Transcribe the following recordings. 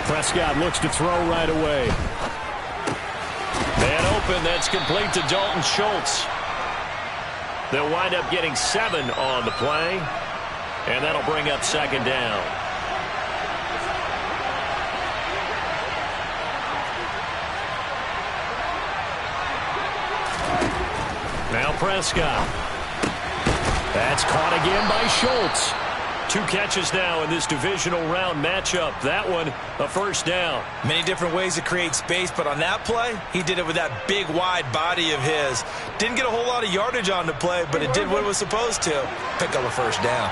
Prescott looks to throw right away. And open, that's complete to Dalton Schultz. They'll wind up getting 7 on the play, and that'll bring up second down. Now Prescott. That's caught again by Schultz. 2 catches now in this divisional round matchup. That one, a first down. Many different ways to create space, but on that play, he did it with that big, wide body of his. Didn't get a whole lot of yardage on the play, but it did what it was supposed to. Pick up a first down.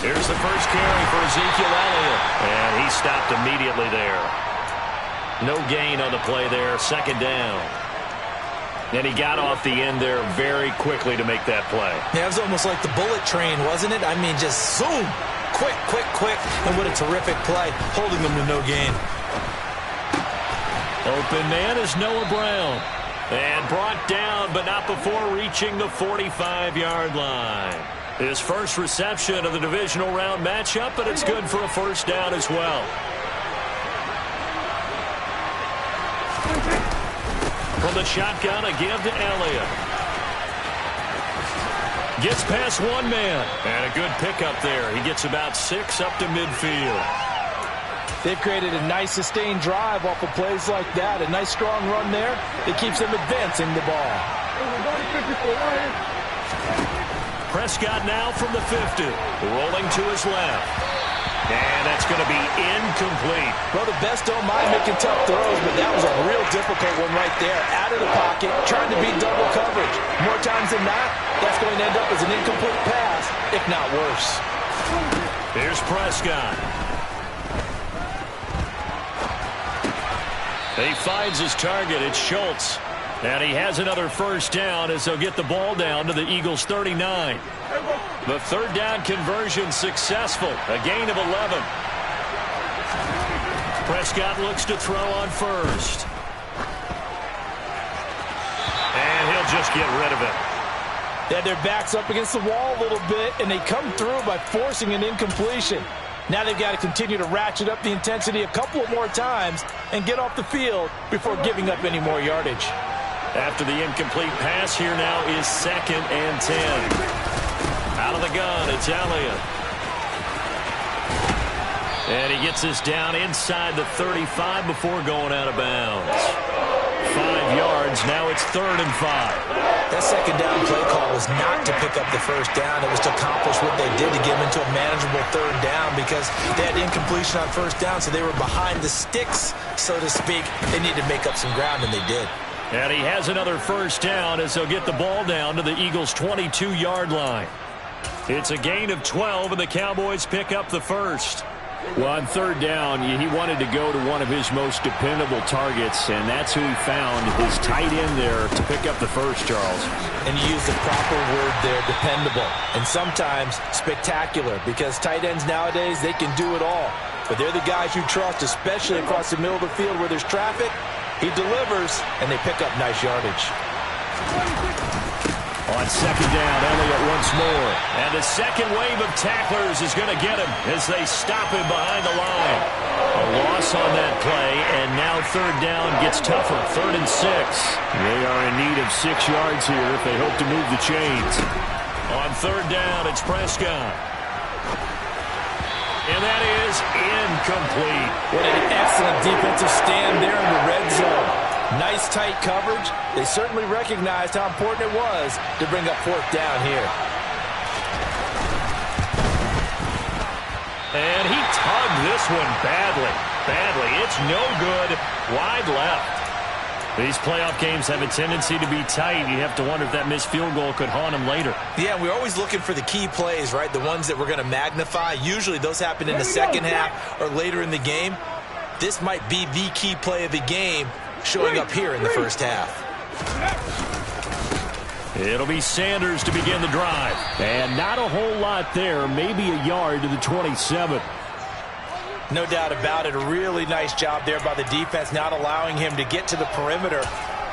Here's the first carry for Ezekiel Elliott, and he stopped immediately there. No gain on the play there, second down. And he got off the end there very quickly to make that play. Yeah, it was almost like the bullet train, wasn't it? I mean, just zoom, quick, quick, quick, and what a terrific play, holding them to no gain. Open man is Noah Brown. And brought down, but not before reaching the 45-yard line. His first reception of the divisional round matchup, but it's good for a first down as well. From the shotgun, a give to Elliott. Gets past one man. And a good pickup there. He gets about 6 up to midfield. They've created a nice sustained drive off of plays like that. A nice strong run there. It keeps them advancing the ball. Prescott now from the 50. Rolling to his left. And that's going to be incomplete. Well, the best don't mind making tough throws, but that was a real difficult one right there. Out of the pocket, trying to beat double coverage. More times than not, that's going to end up as an incomplete pass, if not worse. Here's Prescott. He finds his target. It's Schultz. And he has another first down as they'll get the ball down to the Eagles' 39. The third down conversion successful. A gain of 11. Prescott looks to throw on first. And he'll just get rid of it. They had their backs up against the wall a little bit, and they come through by forcing an incompletion. Now they've got to continue to ratchet up the intensity a couple of more times and get off the field before giving up any more yardage. After the incomplete pass, here now is 2nd and 10. Out of the gun, it's Elliott. And he gets this down inside the 35 before going out of bounds. 5 yards, now it's 3rd and 5. That second down play call was not to pick up the first down. It was to accomplish what they did to get them into a manageable 3rd down because they had incompletion on first down, so they were behind the sticks, so to speak. They needed to make up some ground, and they did. And he has another first down as they'll get the ball down to the Eagles' 22-yard line. It's a gain of 12, and the Cowboys pick up the first. Well, on 3rd down, he wanted to go to one of his most dependable targets, and that's who he found, his tight end there, to pick up the first, Charles. And you use the proper word there, dependable, and sometimes spectacular, because tight ends nowadays, they can do it all. But they're the guys you trust, especially across the middle of the field where there's traffic. He delivers, and they pick up nice yardage. On 2nd down, Elliott once more. And the second wave of tacklers is going to get him as they stop him behind the line. A loss on that play, and now 3rd down gets tougher. 3rd and 6. They are in need of 6 yards here if they hope to move the chains. On 3rd down, it's Prescott. And that is incomplete. What an excellent defensive stand there in the red zone. Nice tight coverage. They certainly recognized how important it was to bring up 4th down here. And he tugged this one badly. It's no good. Wide left. These playoff games have a tendency to be tight. You have to wonder if that missed field goal could haunt him later. Yeah, we're always looking for the key plays, right? The ones that we're going to magnify. Usually those happen in the second half or later in the game. This might be the key play of the game showing up here in the first half. It'll be Sanders to begin the drive. And not a whole lot there. Maybe a yard to the 27. No doubt about it. A really nice job there by the defense, not allowing him to get to the perimeter.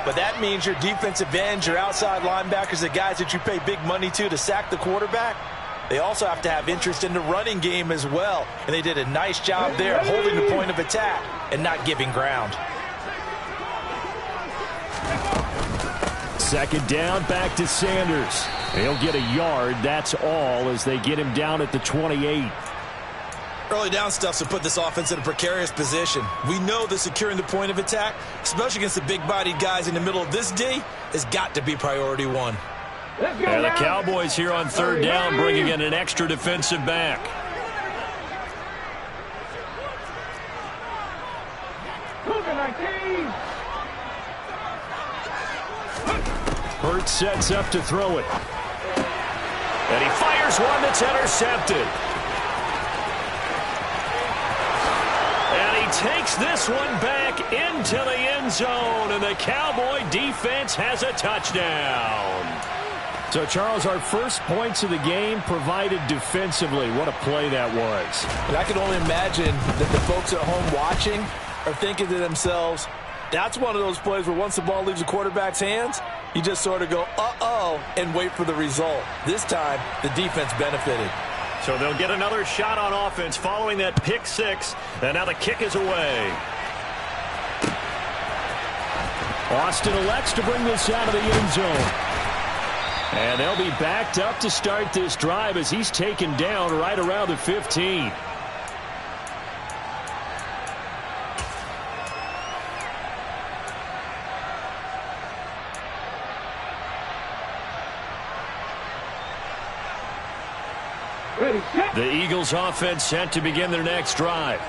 but that means your defensive ends, your outside linebackers, the guys that you pay big money to sack the quarterback, they also have to have interest in the running game as well. And they did a nice job there holding the point of attack and not giving ground. Second down, back to Sanders. He'll get a yard, that's all, as they get him down at the 28. Early down stuff's to put this offense in a precarious position. We know that securing the point of attack, especially against the big-bodied guys in the middle of this D, has got to be priority one. And the Cowboys here on third down bringing in an extra defensive back. Hurts sets up to throw it. And he fires one that's intercepted. And he takes this one back into the end zone, and the Cowboy defense has a touchdown. So, Charles, our first points of the game provided defensively. What a play that was. And I can only imagine that the folks at home watching are thinking to themselves, that's one of those plays where once the ball leaves the quarterback's hands, you just sort of go, uh-oh, and wait for the result. This time, the defense benefited. So they'll get another shot on offense following that pick six, and now the kick is away. Austin elects to bring this out of the end zone. And they'll be backed up to start this drive as he's taken down right around the 15. The Eagles offense set to begin their next drive.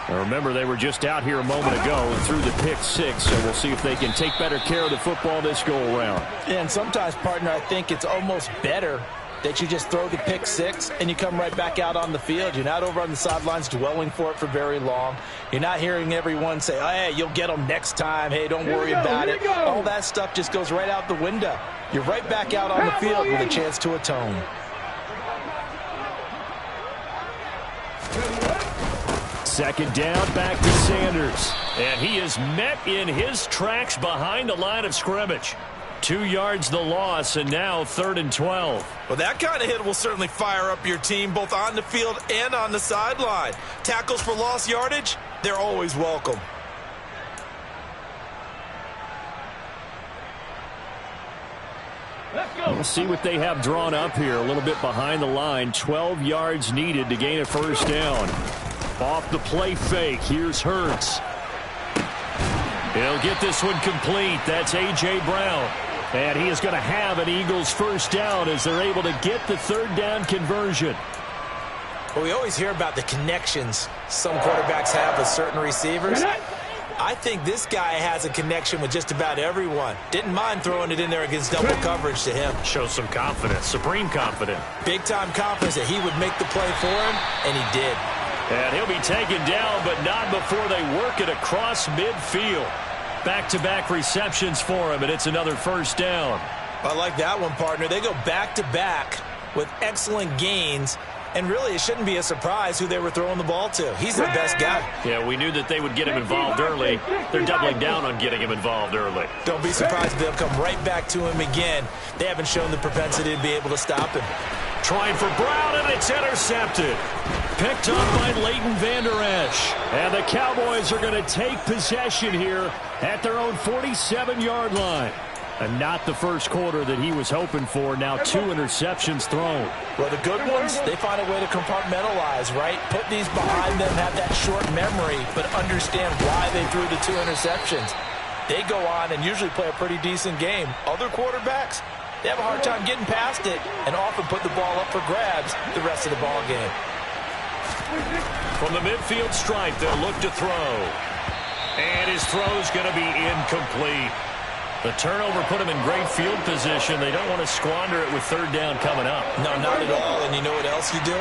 Now remember, they were just out here a moment ago and threw the pick six, so we'll see if they can take better care of the football this go-around. And sometimes, partner, I think it's almost better that you just throw the pick six and you come right back out on the field. You're not over on the sidelines dwelling for it for very long. You're not hearing everyone say, oh, hey, you'll get them next time. Hey, don't worry about it. All that stuff just goes right out the window. You're right back out on the field with a chance to atone. Second down, back to Sanders. And he is met in his tracks behind the line of scrimmage. 2 yards the loss, and now 3rd and 12. Well, that kind of hit will certainly fire up your team, both on the field and on the sideline. Tackles for lost yardage, they're always welcome. We'll see what they have drawn up here. A little bit behind the line. 12 yards needed to gain a first down. Off the play fake. Here's Hurts. He'll get this one complete. That's A.J. Brown. And he is going to have an Eagles first down as they're able to get the third down conversion. Well, we always hear about the connections some quarterbacks have with certain receivers. I think this guy has a connection with just about everyone. Didn't mind throwing it in there against double coverage to him. Shows some confidence, supreme confidence. Big-time confidence that he would make the play for him, and he did. And he'll be taken down, but not before they work it across midfield. Back-to-back receptions for him, and it's another first down. I like that one, partner. They go back-to-back with excellent gains. And really, it shouldn't be a surprise who they were throwing the ball to. He's their best guy. Yeah, we knew that they would get him involved early. They're doubling down on getting him involved early. Don't be surprised if they'll come right back to him again. They haven't shown the propensity to be able to stop him. Trying for Brown, and it's intercepted. Picked up by Leighton Vander Esch. And the Cowboys are going to take possession here at their own 47-yard line. And not the first quarter that he was hoping for. Now 2 interceptions thrown. Well, the good ones, they find a way to compartmentalize, right? Put these behind them, have that short memory, but understand why they threw the 2 interceptions. They go on and usually play a pretty decent game. Other quarterbacks, they have a hard time getting past it and often put the ball up for grabs the rest of the ball game. From the midfield stripe, they'll look to throw. And his throw's going to be incomplete. The turnover put him in great field position. They don't want to squander it with third down coming up. No, not at all. And you know what else you do?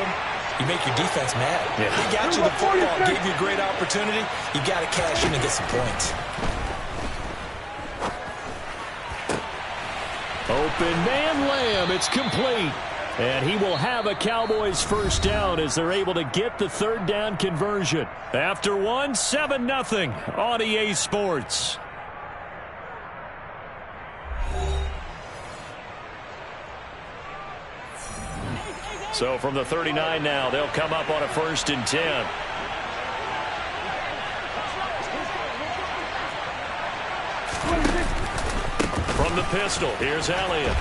You make your defense mad. Yeah. They got you the football, gave you a great opportunity. You got to cash in and get some points. Open man Lamb. It's complete. And he will have a Cowboys first down as they're able to get the third down conversion. After one, 7-0 on EA Sports. So from the 39 now, they'll come up on a 1st and 10. From the pistol, here's Elliott.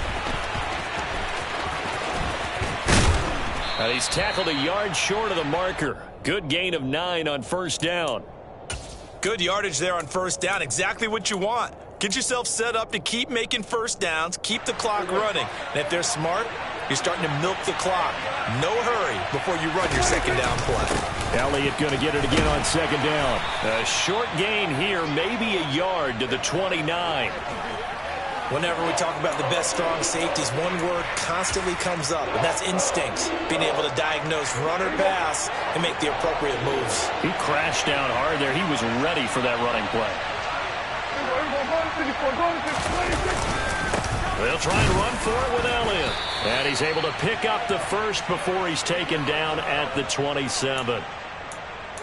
And he's tackled a yard short of the marker. Good gain of 9 on 1st down. Good yardage there on 1st down. Exactly what you want. Get yourself set up to keep making 1st downs, keep the clock running. And if they're smart, you're starting to milk the clock. No hurry before you run your 2nd down play. Elliott going to get it again on 2nd down. A short gain here, maybe a yard to the 29. Whenever we talk about the best strong safeties, one word constantly comes up, and that's instincts. Being able to diagnose run or pass and make the appropriate moves. He crashed down hard there. He was ready for that running play. They'll try and run for it with Elliott. And he's able to pick up the 1st before he's taken down at the 27.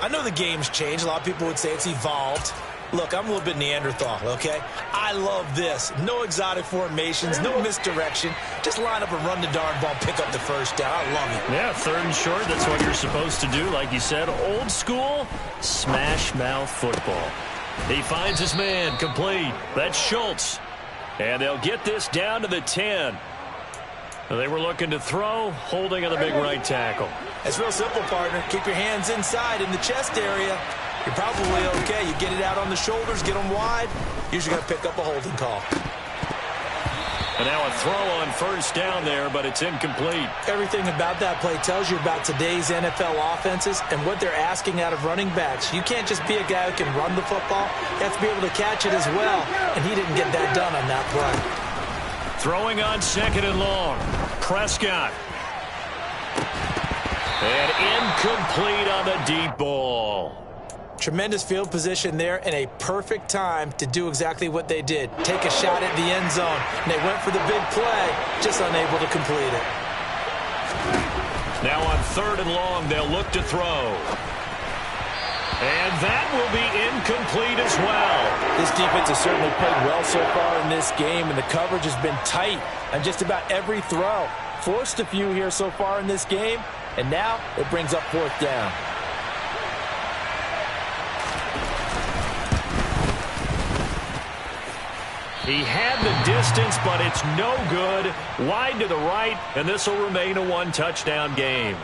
I know the game's changed. A lot of people would say it's evolved. Look, I'm a little bit Neanderthal, okay? I love this. No exotic formations, no misdirection. Just line up and run the darn ball, pick up the 1st down. I love it. Yeah, 3rd and short, that's what you're supposed to do. Like you said, old school, smash mouth football. He finds his man, complete. That's Schultz. And they'll get this down to the 10. They were looking to throw, holding on the big right tackle. It's real simple, partner. Keep your hands inside in the chest area. You're probably okay. You get it out on the shoulders, get them wide. Usually going to pick up a holding call. And now a throw on 1st down there, but it's incomplete. Everything about that play tells you about today's NFL offenses and what they're asking out of running backs. You can't just be a guy who can run the football. You have to be able to catch it as well, and he didn't get that done on that play. Throwing on 2nd and long. Prescott. And incomplete on the deep ball. Tremendous field position there and a perfect time to do exactly what they did. Take a shot at the end zone. And they went for the big play, just unable to complete it. Now on 3rd and long, they'll look to throw. And that will be incomplete as well. This defense has certainly played well so far in this game, and the coverage has been tight on just about every throw. Forced a few here so far in this game, and now it brings up 4th down. He had the distance, but it's no good. Wide to the right, and this will remain a 1-touchdown game.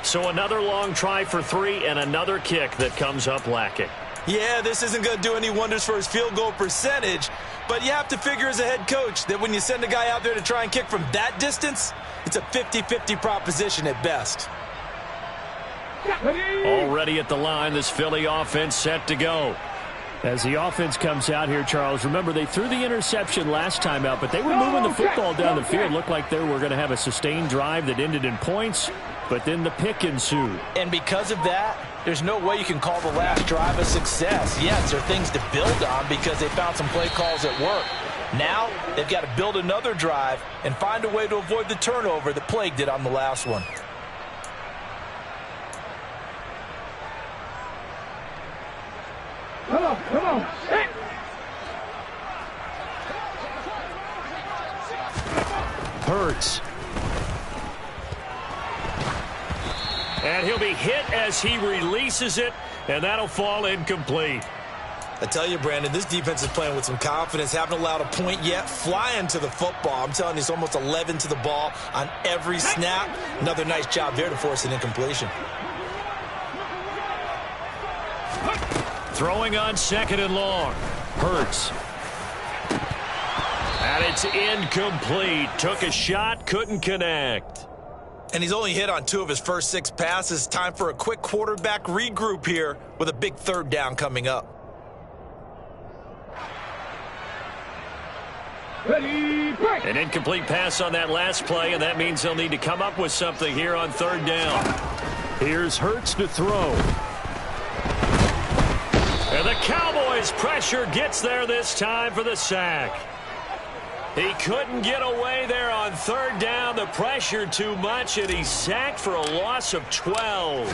So another long try for 3 and another kick that comes up lacking. Yeah, this isn't going to do any wonders for his field goal percentage, but you have to figure as a head coach that when you send a guy out there to try and kick from that distance, it's a 50-50 proposition at best. Already at the line, this Philly offense set to go. As the offense comes out here, Charles, remember they threw the interception last time out, but they were moving the football down the field. Looked like they were going to have a sustained drive that ended in points, but then the pick ensued. And because of that, there's no way you can call the last drive a success. Yes, there are things to build on because they found some play calls at work. Now they've got to build another drive and find a way to avoid the turnover that plagued it on the last one. Come on. Hey. Hurts. And he'll be hit as he releases it, and that'll fall incomplete. I tell you, Brandon, this defense is playing with some confidence. Haven't allowed a point yet. Flying to the football. I'm telling you, it's almost 11 to the ball on every snap. Another nice job there to force an incompletion. Throwing on 2nd and long. Hurts. And it's incomplete. Took a shot, couldn't connect. And he's only hit on 2 of his first 6 passes. Time for a quick quarterback regroup here with a big 3rd down coming up. An incomplete pass on that last play, and that means they'll need to come up with something here on 3rd down. Here's Hurts to throw. And the Cowboys' pressure gets there this time for the sack. He couldn't get away there on 3rd down. The pressure too much, and he's sacked for a loss of 12.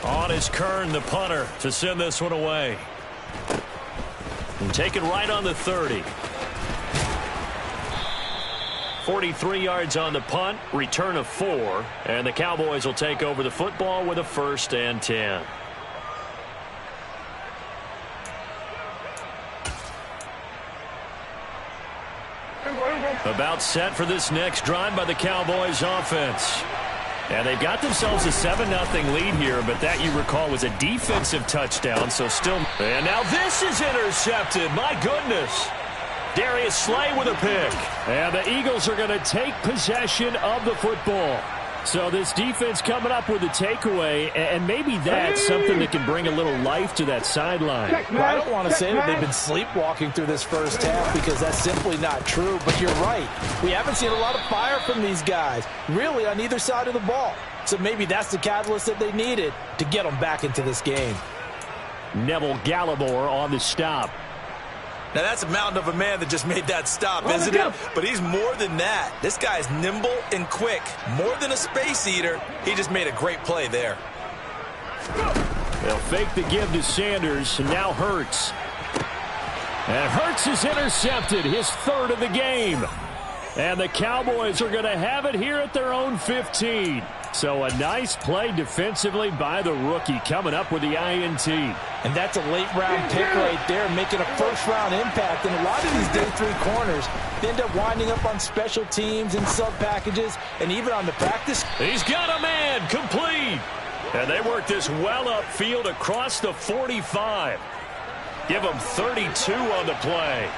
On is Kern, the punter, to send this one away. And take it right on the 30. 43 yards on the punt, return of 4, and the Cowboys will take over the football with a 1st and 10. About set for this next drive by the Cowboys offense. And they've got themselves a 7-0 lead here, but that, you recall, was a defensive touchdown, so still. And now this is intercepted. My goodness. Darius Slay with a pick. And the Eagles are going to take possession of the football. So this defense coming up with a takeaway, and maybe that's something that can bring a little life to that sideline. Well, I don't want to say that they've been sleepwalking through this first half because that's simply not true, but you're right. We haven't seen a lot of fire from these guys, really, on either side of the ball. So maybe that's the catalyst that they needed to get them back into this game. Neville Gallimore on the stop. Now, that's a mountain of a man that just made that stop, isn't it? But he's more than that. This guy's nimble and quick. More than a space eater. He just made a great play there. They'll fake the give to Sanders, and now Hurts. And Hurts is intercepted, his 3rd of the game. And the Cowboys are going to have it here at their own 15. So a nice play defensively by the rookie, coming up with the INT. And that's a late-round pick right there, making a first-round impact. And a lot of these day 3 corners, they end up winding up on special teams and sub-packages and even on the practice. He's got a man, complete. And they work this well upfield across the 45. Give him 32 on the play.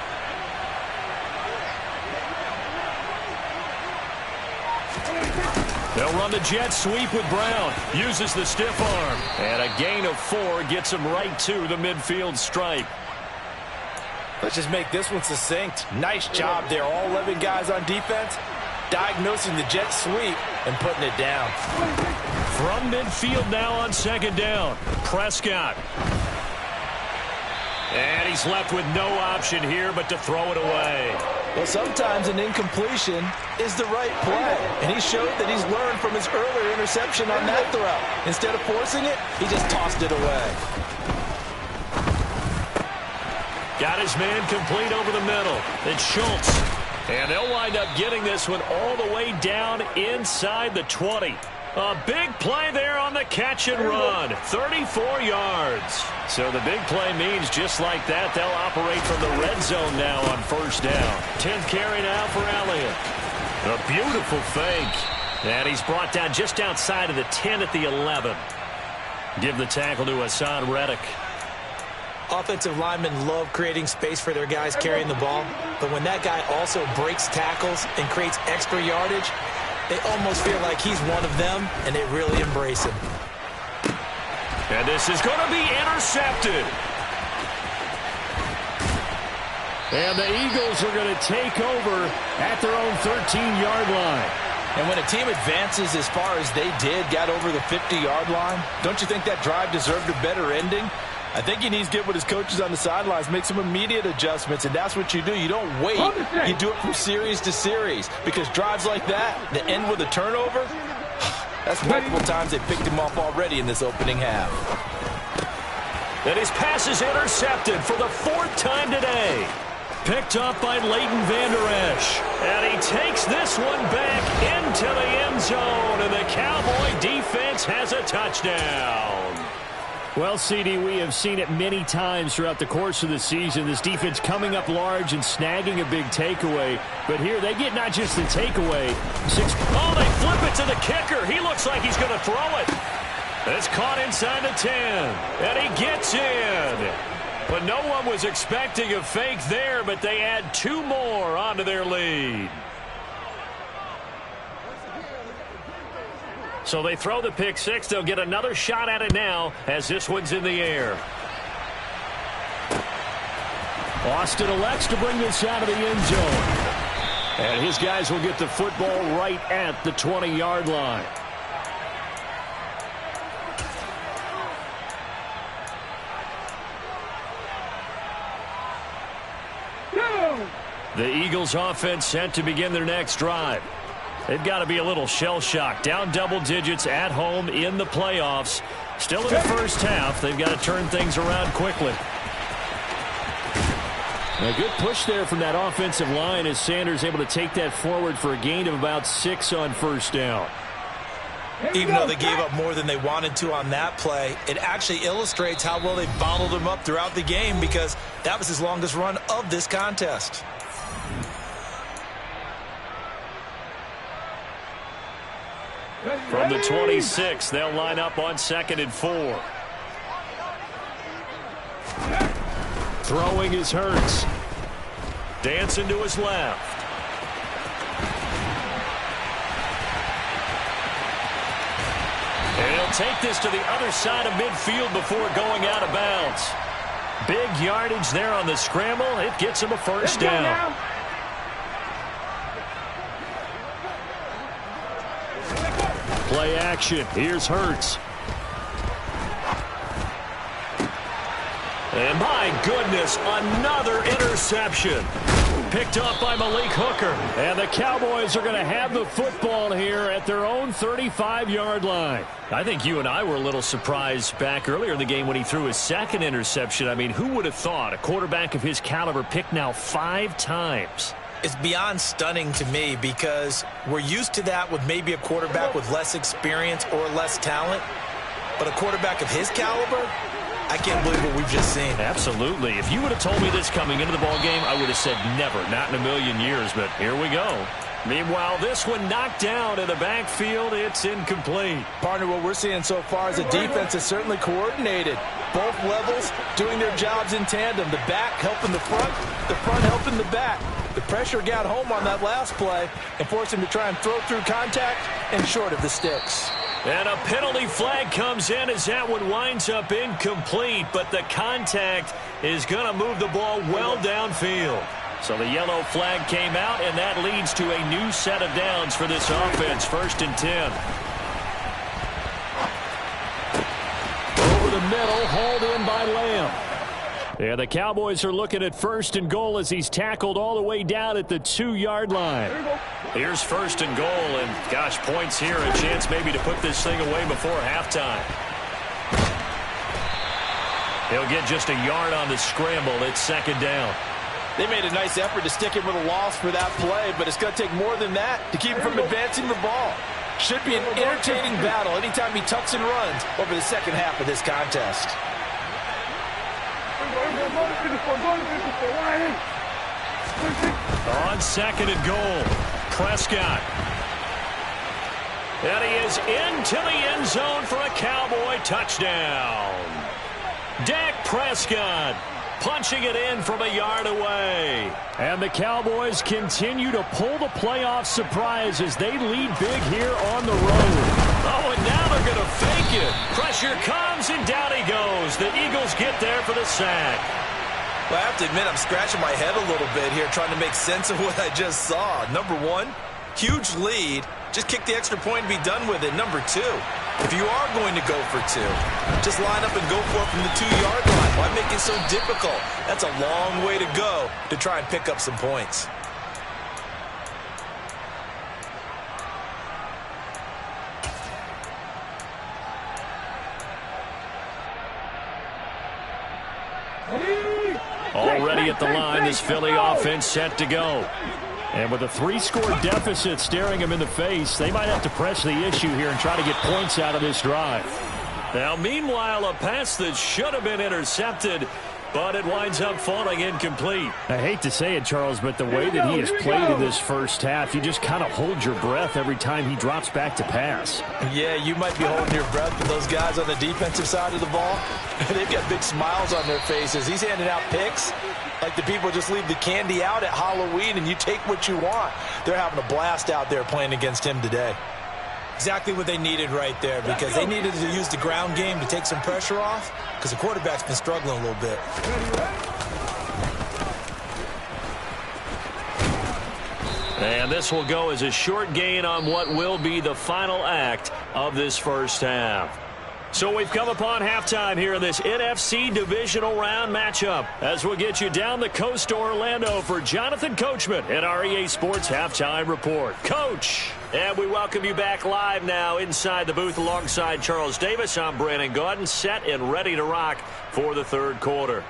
They'll run the jet sweep with Brown. Uses the stiff arm. And a gain of 4 gets him right to the midfield stripe. Let's just make this one succinct. Nice job there. All 11 guys on defense diagnosing the jet sweep and putting it down. From midfield now on 2nd down. Prescott. And he's left with no option here but to throw it away. Well, sometimes an incompletion is the right play. And he showed that he's learned from his earlier interception on that throw. Instead of forcing it, he just tossed it away. Got his man complete over the middle. It's Schultz. And they'll wind up getting this one all the way down inside the 20. A big play there on the catch and run. 34 yards. So the big play means just like that, they'll operate from the red zone now on 1st down. 10th carry now for Elliott. A beautiful fake. And he's brought down just outside of the 10 at the 11. Give the tackle to Hassan Reddick. Offensive linemen love creating space for their guys carrying the ball. But when that guy also breaks tackles and creates extra yardage, they almost feel like he's one of them, and they really embrace him. And this is going to be intercepted. And the Eagles are going to take over at their own 13-yard line. And when a team advances as far as they did, got over the 50-yard line, don't you think that drive deserved a better ending? I think he needs to get with his coaches on the sidelines, make some immediate adjustments, and that's what you do. You don't wait. You do it from series to series, because drives like that end with a turnover, that's multiple times they picked him off already in this opening half. And his pass is intercepted for the 4th time today. Picked up by Leighton Vander Esch. And he takes this one back into the end zone, and the Cowboy defense has a touchdown. Well, CD, we have seen it many times throughout the course of the season. This defense coming up large and snagging a big takeaway. But here they get not just the takeaway. Oh, they flip it to the kicker. He looks like he's going to throw it. It's caught inside the 10. And he gets in. But no one was expecting a fake there, but they add 2 more onto their lead. So they throw the pick 6. They'll get another shot at it now as this one's in the air. Austin elects to bring this out of the end zone. And his guys will get the football right at the 20-yard line. The Eagles offense set to begin their next drive. They've got to be a little shell-shocked. Down double digits at home in the playoffs. Still in the first half. They've got to turn things around quickly. A good push there from that offensive line as Sanders able to take that forward for a gain of about 6 on first down. Even though they gave up more than they wanted to on that play, it actually illustrates how well they bottled him up throughout the game, because that was his longest run of this contest. From the 26, they'll line up on 2nd and 4. Throwing is Hurts. Dancing to his left. And he'll take this to the other side of midfield before going out of bounds. Big yardage there on the scramble. It gets him a first down. Play action. Here's Hurts. And my goodness, another interception. Picked up by Malik Hooker. And the Cowboys are going to have the football here at their own 35-yard line. I think you and I were a little surprised back earlier in the game when he threw his 2nd interception. I mean, who would have thought a quarterback of his caliber picked now 5 times? It's beyond stunning to me, because we're used to that with maybe a quarterback with less experience or less talent. But a quarterback of his caliber, I can't believe what we've just seen. Absolutely. If you would have told me this coming into the ball game, I would have said never, not in a million years, but here we go. Meanwhile, this one knocked down in the backfield. It's incomplete. Partner, what we're seeing so far is the defense is certainly coordinated. Both levels doing their jobs in tandem. The back helping the front helping the back. The pressure got home on that last play and forced him to try and throw through contact and short of the sticks. And a penalty flag comes in as that one winds up incomplete, but the contact is going to move the ball well downfield. So the yellow flag came out, and that leads to a new set of downs for this offense. 1st and 10. Over the middle, hauled in by Lamb. Yeah, the Cowboys are looking at 1st and goal as he's tackled all the way down at the 2-yard line. Here's 1st and goal, and gosh, points here, a chance maybe to put this thing away before halftime. He'll get just a yard on the scramble. It's 2nd down. They made a nice effort to stick him with a loss for that play, but it's going to take more than that to keep him from advancing the ball. Should be an entertaining battle anytime he tucks and runs over the second half of this contest. On 2nd and goal, Prescott. And he is into the end zone for a Cowboy touchdown. Dak Prescott punching it in from a yard away. And the Cowboys continue to pull the playoff surprise as they lead big here on the road. Oh, and now they're going to fake it. Pressure comes, and down he goes. The Eagles get there for the sack. Well, I have to admit, I'm scratching my head a little bit here trying to make sense of what I just saw. Number one, huge lead. Just kick the extra point and be done with it. Number two, if you are going to go for 2, just line up and go for it from the 2-yard line. Why make it so difficult? That's a long way to go to try and pick up some points. Already at the line, this Philly offense set to go. And with a 3-score deficit staring them in the face, they might have to press the issue here and try to get points out of this drive. Now, meanwhile, a pass that should have been intercepted, but it winds up falling incomplete. I hate to say it, Charles, but the way that he has played in this first half, you just kind of hold your breath every time he drops back to pass. Yeah, you might be holding your breath, but those guys on the defensive side of the ball, they've got big smiles on their faces. He's handing out picks like the people just leave the candy out at Halloween and you take what you want. They're having a blast out there playing against him today. Exactly what they needed right there, because they needed to use the ground game to take some pressure off, because the quarterback's been struggling a little bit. And this will go as a short gain on what will be the final act of this first half. So we've come upon halftime here in this NFC Divisional Round matchup as we'll get you down the coast to Orlando for Jonathan Coachman at our EA Sports Halftime Report. Coach, and we welcome you back live now inside the booth alongside Charles Davis. I'm Brandon Gaudin, set and ready to rock for the third quarter.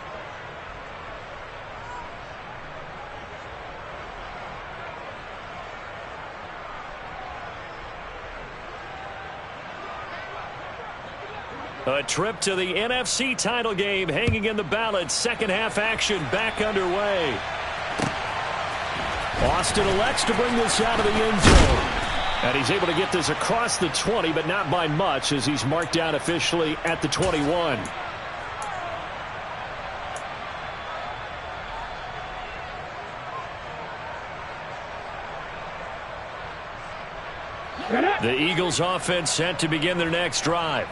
A trip to the NFC title game hanging in the balance. Second half action back underway. Austin elects to bring this out of the end zone. And he's able to get this across the 20, but not by much as he's marked down officially at the 21. The Eagles offense set to begin their next drive.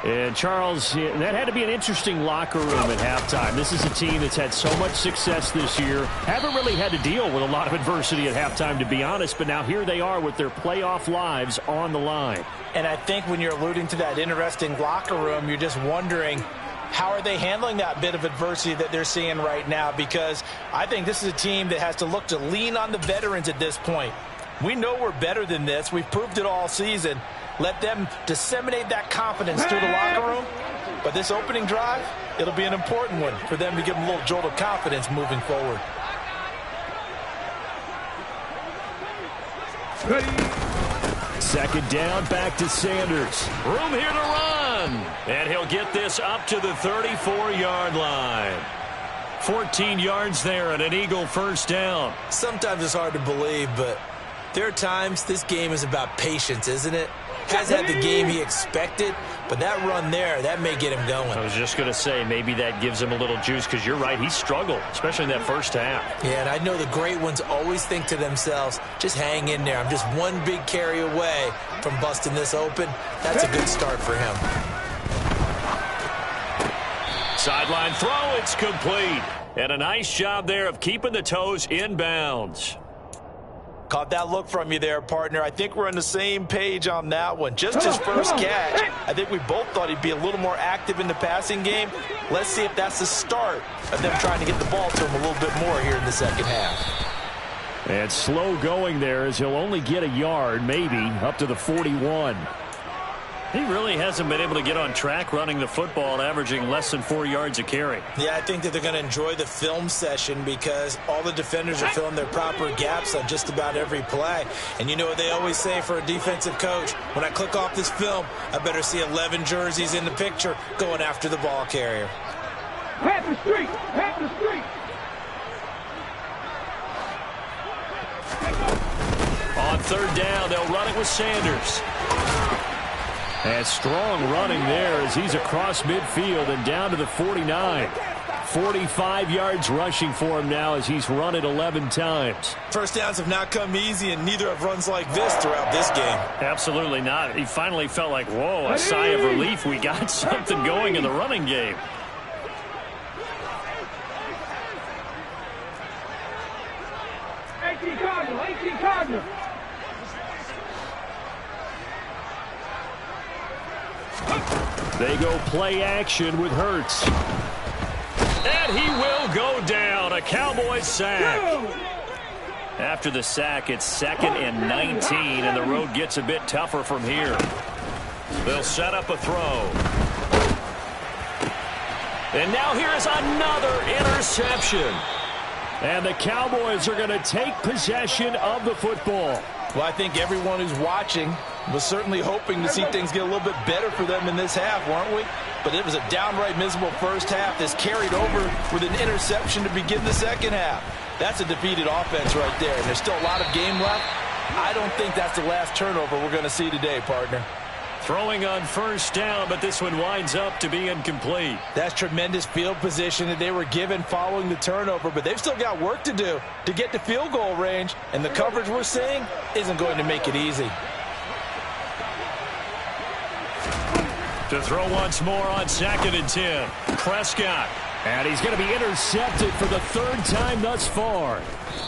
And Charles, that had to be an interesting locker room at halftime. This is a team that's had so much success this year. Haven't really had to deal with a lot of adversity at halftime, to be honest. But now here they are with their playoff lives on the line. And I think when you're alluding to that interesting locker room, you're just wondering, how are they handling that bit of adversity that they're seeing right now? Because I think this is a team that has to look to lean on the veterans at this point. We know we're better than this. We've proved it all season. Let them disseminate that confidence through the locker room. But this opening drive, it'll be an important one for them to give them a little jolt of confidence moving forward. Second down, back to Sanders. Room here to run. And he'll get this up to the 34-yard line. 14 yards there and an Eagle first down. Sometimes it's hard to believe, but there are times this game is about patience, isn't it? Guys had the game he expected, but that run there, that may get him going. I was just going to say, maybe that gives him a little juice, because you're right, he struggled, especially in that first half. Yeah, and I know the great ones always think to themselves, just hang in there. I'm just one big carry away from busting this open. That's a good start for him. Sideline throw, it's complete. And a nice job there of keeping the toes in bounds. Caught that look from you there, partner. I think we're on the same page on that one. Just his first catch. I think we both thought he'd be a little more active in the passing game. Let's see if that's the start of them trying to get the ball to him a little bit more here in the second half. And slow going there as he'll only get a yard, maybe, up to the 41. He really hasn't been able to get on track running the football, averaging less than 4 yards a carry. Yeah, I think that they're going to enjoy the film session because all the defenders are filling their proper gaps on just about every play. And you know what they always say for a defensive coach? When I click off this film, I better see 11 jerseys in the picture going after the ball carrier. Pat the street! Pat the street! On third down, they'll run it with Sanders. And strong running there as he's across midfield and down to the 49. 45 yards rushing for him now as he's run it 11 times. First downs have not come easy, and neither have runs like this throughout this game. Absolutely not. He finally felt like, whoa, a sigh of relief. We got something going in the running game. Cardinal. They go play action with Hurts. And he will go down. A Cowboys sack. After the sack, it's 2nd and 19, and the road gets a bit tougher from here. They'll set up a throw. And now here's another interception. And the Cowboys are going to take possession of the football. Well, I think everyone who's watching was certainly hoping to see things get a little bit better for them in this half, weren't we? But it was a downright miserable first half that's carried over with an interception to begin the second half. That's a defeated offense right there, and there's still a lot of game left. I don't think that's the last turnover we're going to see today, partner. Throwing on first down, but this one winds up to be incomplete. That's tremendous field position that they were given following the turnover, but they've still got work to do to get to field goal range, and the coverage we're seeing isn't going to make it easy. To throw once more on 2nd and 10. Prescott. And he's going to be intercepted for the 3rd time thus far.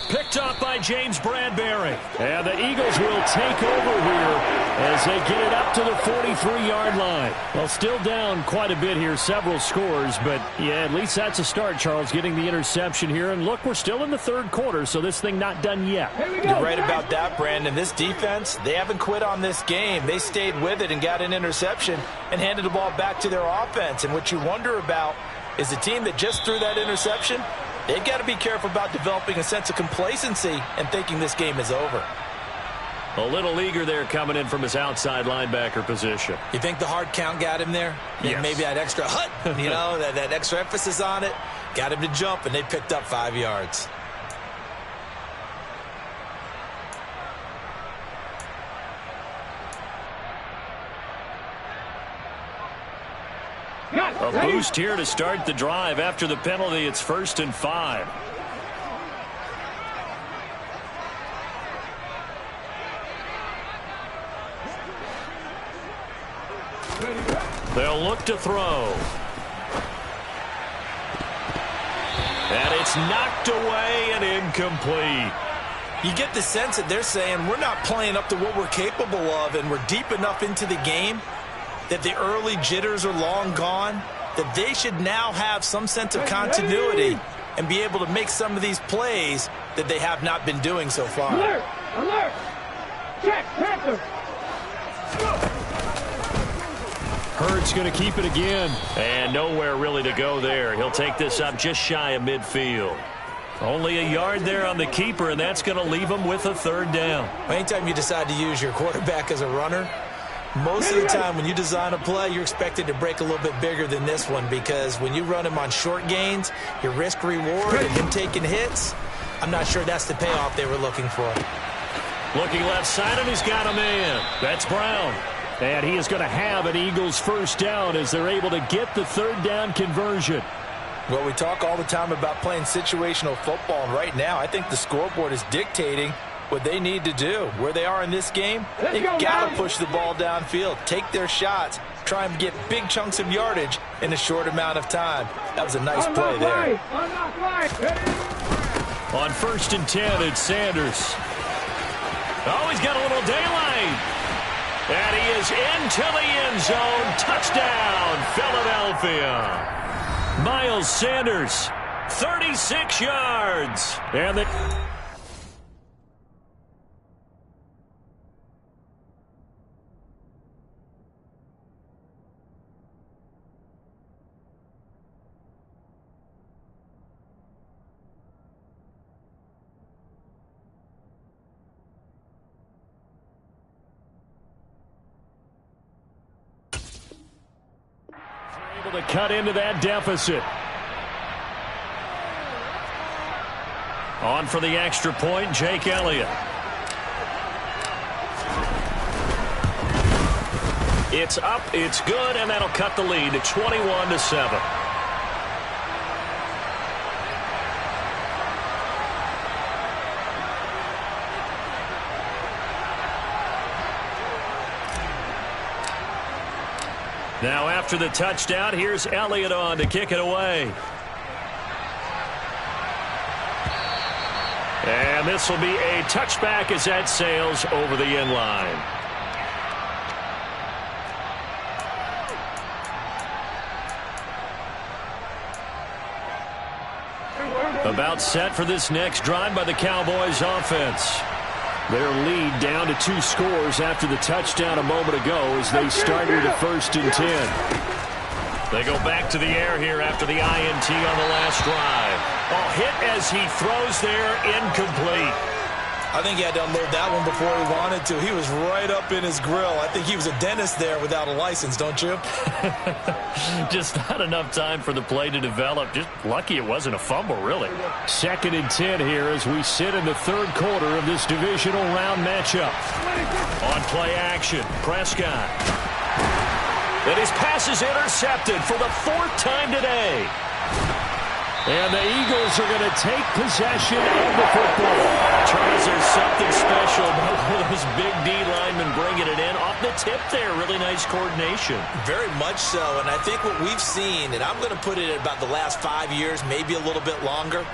Picked up by James Bradbury. And the Eagles will take over here as they get it up to the 43-yard line. Well, still down quite a bit here, several scores. But, yeah, at least that's a start, Charles, getting the interception here. And, look, we're still in the 3rd quarter, so this thing not done yet. You're right about that, Brandon. This defense, they haven't quit on this game. They stayed with it and got an interception and handed the ball back to their offense. And what you wonder about is the team that just threw that interception, they've got to be careful about developing a sense of complacency and thinking this game is over. A little eager there coming in from his outside linebacker position. You think the hard count got him there? Yes. Maybe that extra hut, that extra emphasis on it, got him to jump, and they picked up 5 yards. A boost here to start the drive. After the penalty, it's 1st and 5. They'll look to throw. And it's knocked away and incomplete. You get the sense that they're saying we're not playing up to what we're capable of, and we're deep enough into the game that the early jitters are long gone, that they should now have some sense of continuity and be able to make some of these plays that they have not been doing so far. Alert! Alert! Check! Panther! Hurd's going to keep it again. And nowhere really to go there. He'll take this up just shy of midfield. Only a yard there on the keeper, and that's going to leave him with a 3rd down. Anytime you decide to use your quarterback as a runner, most of the time when you design a play, you're expected to break a little bit bigger than this one, because when you run him on short gains, your risk-reward and him taking hits, I'm not sure that's the payoff they were looking for. Looking left side, and he's got a man. That's Brown. And he is going to have an Eagles 1st down as they're able to get the 3rd down conversion. Well, we talk all the time about playing situational football, and right now I think the scoreboard is dictating what they need to do. Where they are in this game, they've got to push the ball downfield, take their shots, try and get big chunks of yardage in a short amount of time. That was a nice play there. On 1st and 10, it's Sanders. Oh, he's got a little daylight. And he is into the end zone. Touchdown, Philadelphia. Miles Sanders, 36 yards. And able to cut into that deficit. On for the extra point, Jake Elliott. It's up, it's good, and that'll cut the lead to 21-7. Now after the touchdown, here's Elliott on to kick it away. And this will be a touchback as that sails over the end line. About set for this next drive by the Cowboys offense. Their lead down to 2 scores after the touchdown a moment ago as they start with a 1st and 10. They go back to the air here after the INT on the last drive. Oh, hit as he throws there, incomplete. I think he had to unload that one before he wanted to. He was right up in his grill. I think he was a dentist there without a license, don't you? Just not enough time for the play to develop. Just lucky it wasn't a fumble, really. 2nd and 10 here as we sit in the 3rd quarter of this divisional round matchup. On play action, Prescott. And his pass is intercepted for the 4th time today. And the Eagles are going to take possession of the football. Charles, there's something special about one of those big D linemen bringing it in. Off the tip there, really nice coordination. Very much so, and I think what we've seen, and I'm going to put it at about the last 5 years, maybe a little bit longer,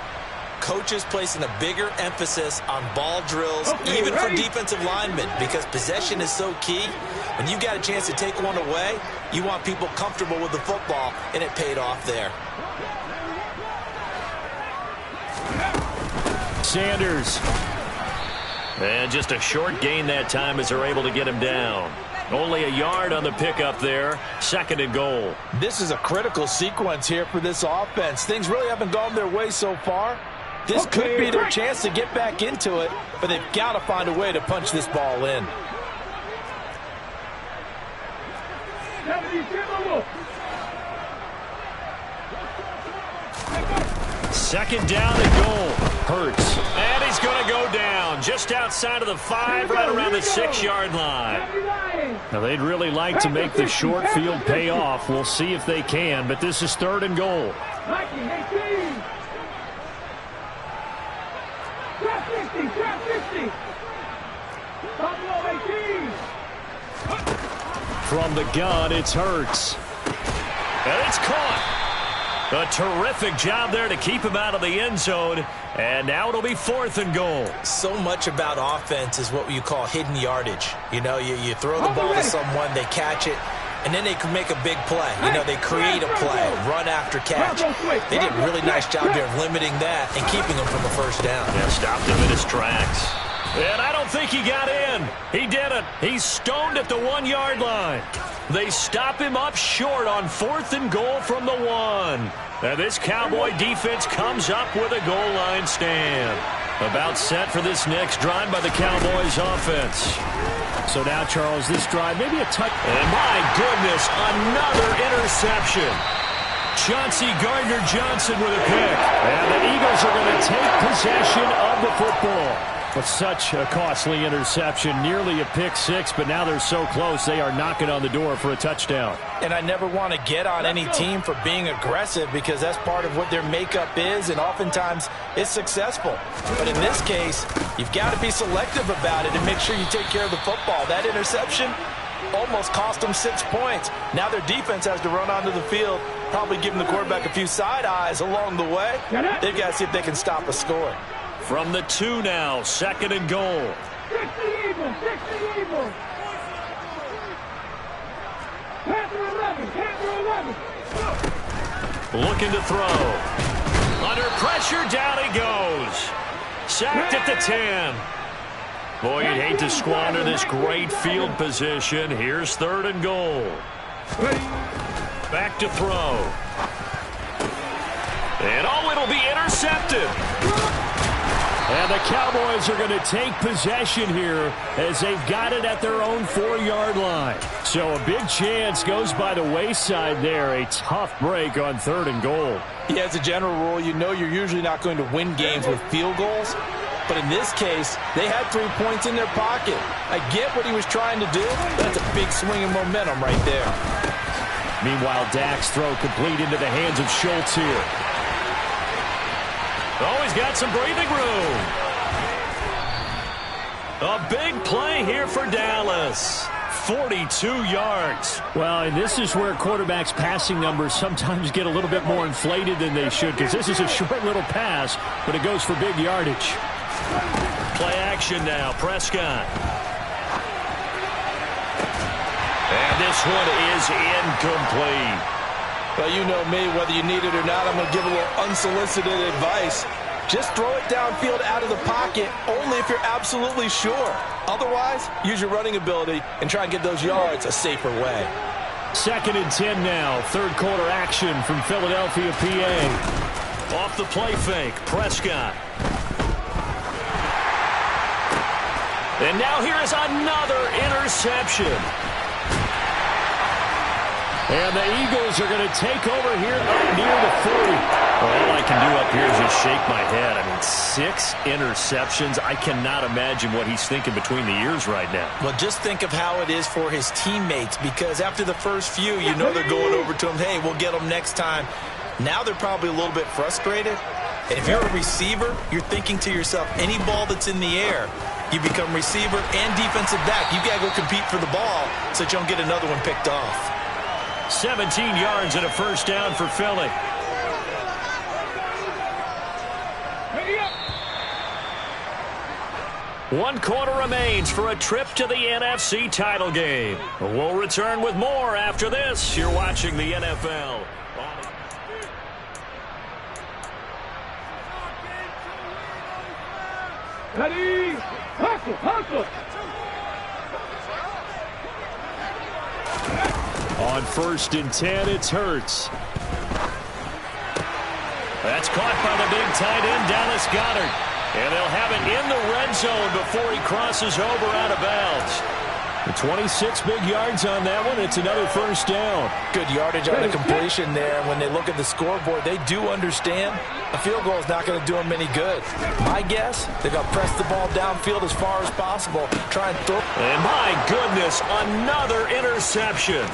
coaches placing a bigger emphasis on ball drills, even for defensive linemen, because possession is so key. When you got a chance to take one away, you want people comfortable with the football, and it paid off there. Sanders. And just a short gain that time as they're able to get him down. Only a yard on the pickup there. 2nd and goal. This is a critical sequence here for this offense. Things really haven't gone their way so far. This could be their chance to get back into it, but they've got to find a way to punch this ball in. Second down and goal. Hurts. And he's going to go down just outside of the 5, right around the 6-yard line. Now, they'd really like to make the short field pay off. We'll see if they can, but this is third and goal. From the gun, it's Hurts. And it's caught. A terrific job there to keep him out of the end zone. And now it'll be fourth and goal. So much about offense is what you call hidden yardage. You know, you throw the ball to someone, they catch it, and then they can make a big play. You know, they create a play, run after catch. They did a really nice job there of limiting that and keeping them from a first down. Yeah, stopped him in his tracks. And I don't think he got in. He didn't. He's stoned at the 1-yard line. They stop him up short on fourth and goal from the 1. And this Cowboy defense comes up with a goal line stand. About set for this next drive by the Cowboys offense. So now, Charles, this drive, maybe a touch. And my goodness, another interception. Chauncey Gardner-Johnson with a pick. And the Eagles are going to take possession of the football. But such a costly interception, nearly a pick six, but now they're so close they are knocking on the door for a touchdown. And I never want to get on any team for being aggressive because that's part of what their makeup is, and oftentimes it's successful. But in this case, you've got to be selective about it and make sure you take care of the football. That interception almost cost them 6 points. Now their defense has to run onto the field, probably giving the quarterback a few side eyes along the way. They've got to see if they can stop a score. From the 2 now, second and goal. Looking to throw. Under pressure, down he goes. Sacked at the 10. Boy, you'd hate to squander this great field position. Here's third and goal. Back to throw. And oh, it'll be intercepted. And the Cowboys are going to take possession here as they've got it at their own 4-yard line. So a big chance goes by the wayside there. A tough break on third and goal. Yeah, as a general rule, you know you're usually not going to win games with field goals. But in this case, they had 3 points in their pocket. I get what he was trying to do. That's a big swing of momentum right there. Meanwhile, Dak's throw complete into the hands of Schultz here. Oh, he's got some breathing room. A big play here for Dallas. 42 yards. Well, and this is where quarterbacks' passing numbers sometimes get a little bit more inflated than they should, because this is a short little pass, but it goes for big yardage. Play action now, Prescott. And this one is incomplete. Well, you know me, whether you need it or not, I'm going to give a little unsolicited advice. Just throw it downfield out of the pocket only if you're absolutely sure. Otherwise, use your running ability and try and get those yards a safer way. Second and 10 now. Third quarter action from Philadelphia, PA. Off the play fake, Prescott. And now here is another interception. And the Eagles are going to take over here up near the 40. Well, all I can do up here is just shake my head. I mean, 6 interceptions. I cannot imagine what he's thinking between the ears right now. Well, just think of how it is for his teammates, because after the first few, you know they're going over to him, hey, we'll get them next time. Now they're probably a little bit frustrated. And if you're a receiver, you're thinking to yourself, any ball that's in the air, you become receiver and defensive back. You got to go compete for the ball so that you don't get another one picked off. 17 yards and a first down for Philly. One quarter remains for a trip to the NFC title game. We'll return with more after this. You're watching the NFL. Ready? Hustle, hustle. On first and 10, it's Hurts. That's caught by the big tight end, Dallas Goedert. And they'll have it in the red zone before he crosses over out of bounds. 26 big yards on that one. It's another first down. Good yardage on the completion there. When they look at the scoreboard, they do understand a field goal is not going to do them any good. My guess, they're going to press the ball downfield as far as possible. Try and throw. And my goodness, another interception.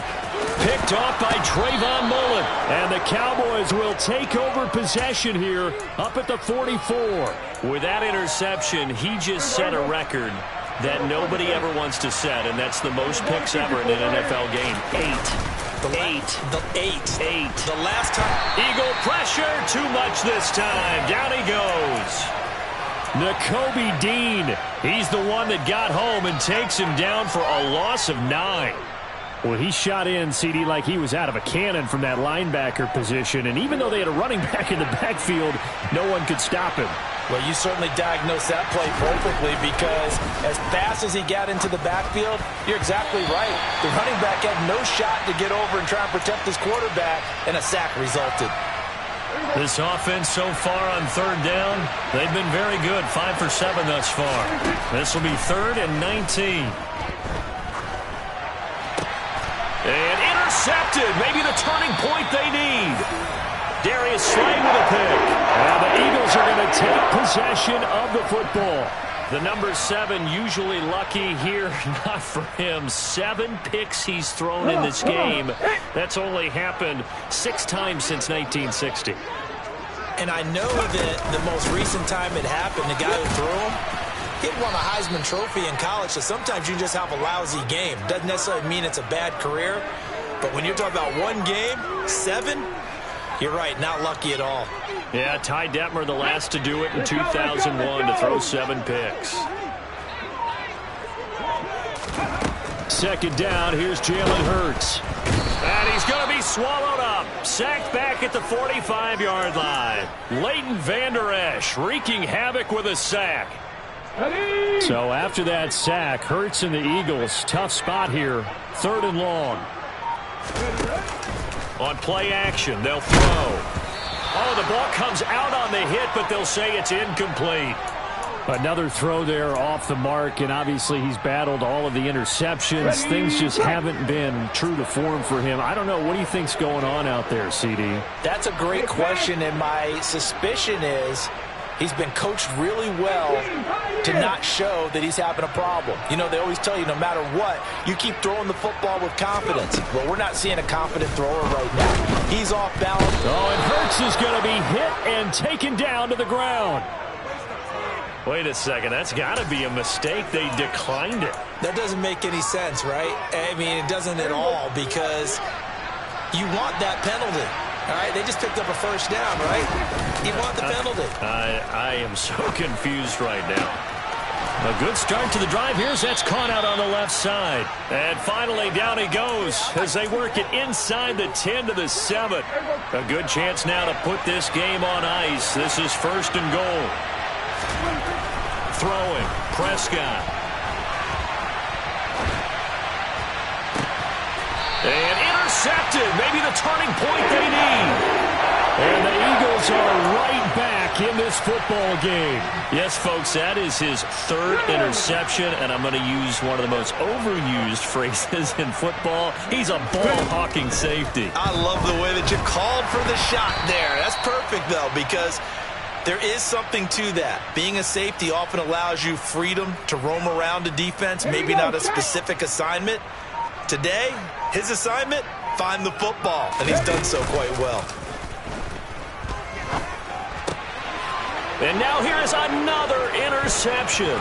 Picked off by Trayvon Mullen. And the Cowboys will take over possession here up at the 44. With that interception, he just set a record that nobody ever wants to set, and that's the most picks ever in an NFL game. 8. The last time. Eagle pressure, too much this time. Down he goes. Nakobe Dean, he's the one that got home and takes him down for a loss of 9. Well, he shot in, CD, like he was out of a cannon from that linebacker position, and even though they had a running back in the backfield, no one could stop him. Well, you certainly diagnosed that play perfectly, because as fast as he got into the backfield, you're exactly right. The running back had no shot to get over and try and protect his quarterback, and a sack resulted. This offense so far on third down, they've been very good, 5 for 7 thus far. This will be 3rd and 19. And intercepted, maybe the turning point they need. Darius Slay with a pick. Now the Eagles are going to take possession of the football. The number 7 usually lucky here. Not for him. 7 picks he's thrown in this game. That's only happened 6 times since 1960. And I know that the most recent time it happened, the guy who threw him, he won a Heisman Trophy in college, so sometimes you just have a lousy game. Doesn't necessarily mean it's a bad career. But when you're talking about one game, 7, you're right, not lucky at all. Yeah, Ty Detmer the last to do it in 2001 to throw 7 picks. Second down, here's Jalen Hurts. And he's going to be swallowed up. Sacked back at the 45-yard line. Leighton Vander Esch wreaking havoc with a sack. So after that sack, Hurts and the Eagles, tough spot here. 3rd and long. On play action, they'll throw. Oh, the ball comes out on the hit, but they'll say it's incomplete. Another throw there off the mark, and obviously he's battled all of the interceptions. Things just haven't been true to form for him. I don't know. What do you think's going on out there, CD? That's a great question, and my suspicion is he's been coached really well to not show that he's having a problem. You know, they always tell you no matter what, you keep throwing the football with confidence. Well, we're not seeing a confident thrower right now. He's off balance. Oh, and Hurts is going to be hit and taken down to the ground. Wait a second. That's got to be a mistake. They declined it. That doesn't make any sense, right? I mean, it doesn't at all, because you want that penalty. All right, they just picked up a first down, right? You want the penalty. I am so confused right now. A good start to the drive. That's caught out on the left side. And finally, down he goes as they work it inside the 10 to the 7. A good chance now to put this game on ice. This is 1st and goal. Throwing, Prescott. And intercepted. Maybe the turning point they need. And the Eagles are right back in this football game. Yes, folks, that is his 3rd interception, and I'm going to use one of the most overused phrases in football. He's a ball-hawking safety. I love the way that you called for the shot there. That's perfect, though, because there is something to that. Being a safety often allows you freedom to roam around a defense, maybe not a specific assignment. Today, his assignment, find the football, and he's done so quite well. And now here is another interception.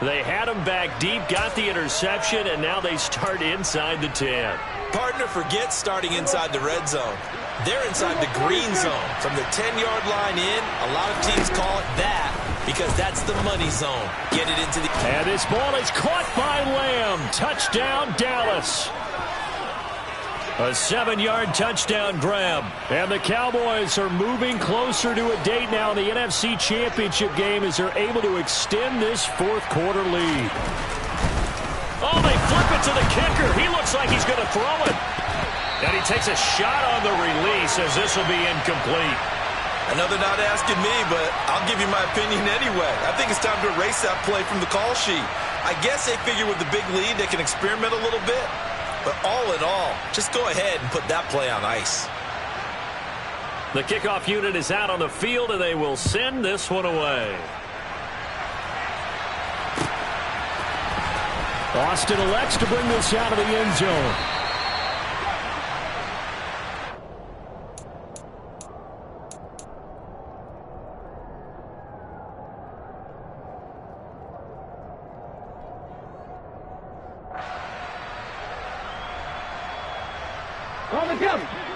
They had him back deep, got the interception, and now they start inside the 10. Partner forgets starting inside the red zone. They're inside the green zone. From the 10-yard line in, a lot of teams call it that because that's the money zone. Get it into the... And this ball is caught by Lamb. Touchdown, Dallas. A 7-yard touchdown grab. And the Cowboys are moving closer to a date now in the NFC Championship game as they're able to extend this 4th quarter lead. Oh, they flip it to the kicker. He looks like he's going to throw it. And he takes a shot on the release as this will be incomplete. I know they're not asking me, but I'll give you my opinion anyway. I think it's time to erase that play from the call sheet. I guess they figure with the big lead they can experiment a little bit. But all in all, just go ahead and put that play on ice. The kickoff unit is out on the field, and they will send this one away. Austin elects to bring this out of the end zone.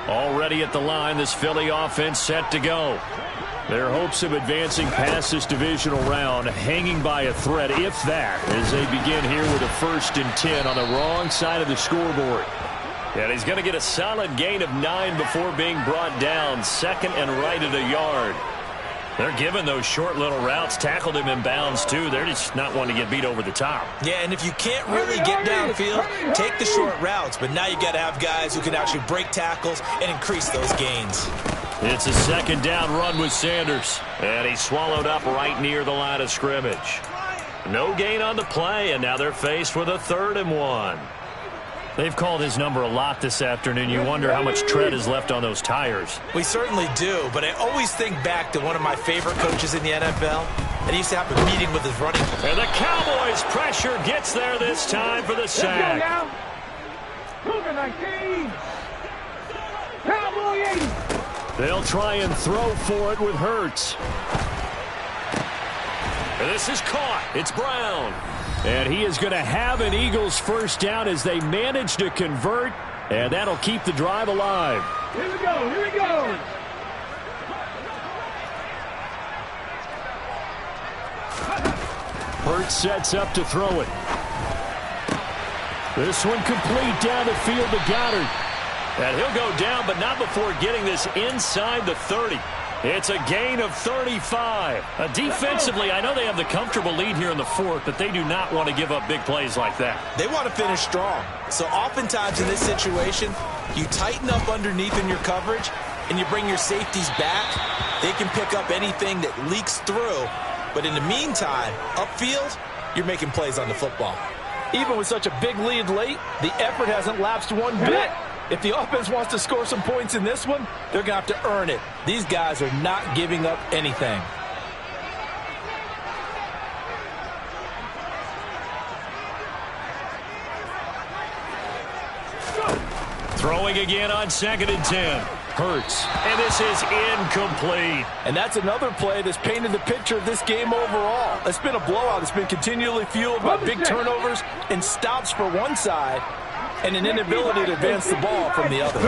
Already at the line, this Philly offense set to go. Their hopes of advancing past this divisional round hanging by a thread, if that, as they begin here with a 1st and 10 on the wrong side of the scoreboard. And he's going to get a solid gain of 9 before being brought down, 2nd and right at a yard. They're giving those short little routes, tackled him in bounds too. They're just not wanting to get beat over the top. Yeah, and if you can't really get downfield, take the short routes. But now you got to have guys who can actually break tackles and increase those gains. It's a 2nd down run with Sanders. And he's swallowed up right near the line of scrimmage. No gain on the play, and now they're faced with a 3rd and 1. They've called his number a lot this afternoon. You wonder how much tread is left on those tires. We certainly do, but I always think back to one of my favorite coaches in the NFL. And he used to have a meeting with his running. And the Cowboys' pressure gets there this time for the sack. Cougar 19. Cowboy 80. They'll try and throw for it with Hurts. And this is caught. It's Brown. And he is going to have an Eagles 1st down as they manage to convert. And that'll keep the drive alive. Here we go. Here we go. Hurts sets up to throw it. This one complete down the field to Goddard. And he'll go down, but not before getting this inside the 30. It's a gain of 35. Defensively, I know they have the comfortable lead here in the 4th, but they do not want to give up big plays like that. They want to finish strong. So oftentimes in this situation, you tighten up underneath in your coverage, and you bring your safeties back. They can pick up anything that leaks through. But in the meantime, upfield, you're making plays on the football. Even with such a big lead late, the effort hasn't lapsed one bit. If the offense wants to score some points in this one, they're going to have to earn it. These guys are not giving up anything. Throwing again on 2nd and 10. Hurts. And this is incomplete. And that's another play that's painted the picture of this game overall. It's been a blowout. It's been continually fueled by big turnovers and stops for one side and an inability to advance the ball from the other.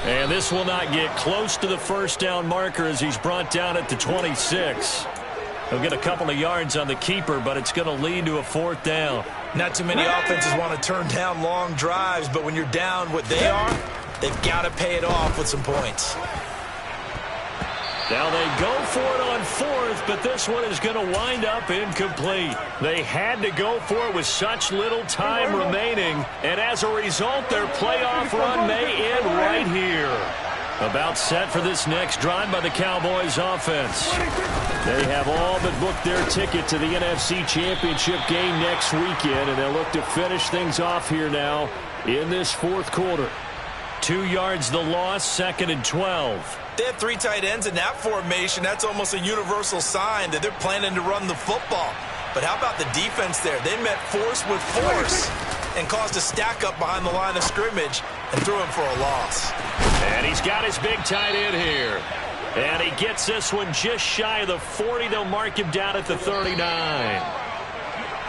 And this will not get close to the 1st down marker as he's brought down at the 26. He'll get a couple of yards on the keeper, but it's going to lead to a 4th down. Not too many offenses want to turn down long drives, but when you're down what they are, they've got to pay it off with some points. Now they go for it on 4th, but this one is going to wind up incomplete. They had to go for it with such little time remaining, and as a result, their playoff run may end right here. About set for this next drive by the Cowboys offense. They have all but booked their ticket to the NFC Championship game next weekend, and they'll look to finish things off here now in this 4th quarter. 2 yards the loss, 2nd and 12. They have 3 tight ends in that formation. That's almost a universal sign that they're planning to run the football. But how about the defense there? They met force with force and caused a stack up behind the line of scrimmage and threw him for a loss. And he's got his big tight end here. And he gets this one just shy of the 40. They'll mark him down at the 39.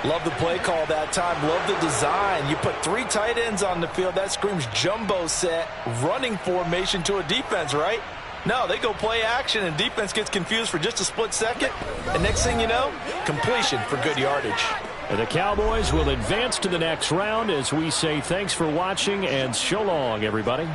Love the play call that time. Love the design. You put 3 tight ends on the field. That screams jumbo set, running formation to a defense, right? No, they go play action, and defense gets confused for just a split second. And next thing you know, completion for good yardage. And the Cowboys will advance to the next round as we say thanks for watching and so long, everybody.